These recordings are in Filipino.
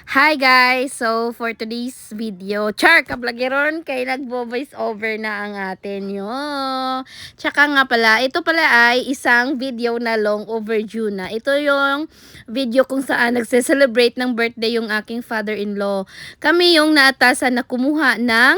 Hi guys! So for today's video, char kablageron kay nagbo-voice over na ang atin yo. Tsaka nga pala, ito pala ay isang video na long overdue na. Ito yung video kung saan nagse-celebrate ng birthday yung aking father-in-law. Kami yung naatasan na kumuha ng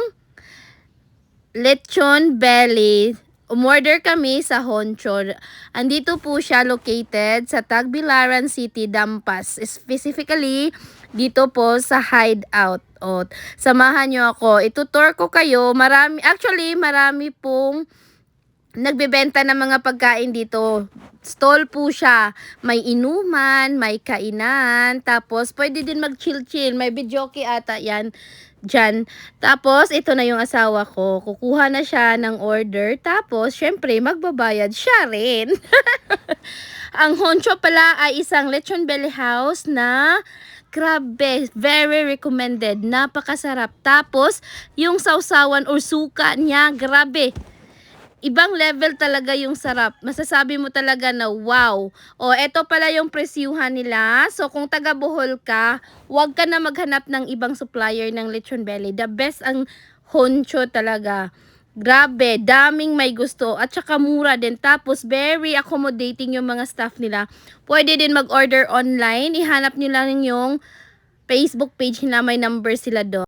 lechon belly. Umorder kami sa Honcho. Andito po siya located sa Tagbilaran City, Dampas. Specifically, dito po sa Hideout. O, samahan nyo ako. Itutour ko kayo. Marami pong nagbebenta ng mga pagkain dito. Stall po siya. May inuman, may kainan. Tapos, pwede din mag-chill-chill. May videoke ata yan. Diyan. Tapos, ito na yung asawa ko. Kukuha na siya ng order. Tapos, syempre, magbabayad siya rin. Ang Honcho pala ay isang lechon belly house na grabe, very recommended. Napakasarap. Tapos, yung sausawan or suka niya, grabe. Ibang level talaga yung sarap. Masasabi mo talaga na wow. O, eto pala yung presyuhan nila. So, kung taga Bohol ka, huwag ka na maghanap ng ibang supplier ng lechon belly. The best ang Honcho talaga. Grabe, daming may gusto. At saka mura din. Tapos, very accommodating yung mga staff nila. Pwede din mag-order online. Ihanap nyo lang yung Facebook page nila. May number sila doon.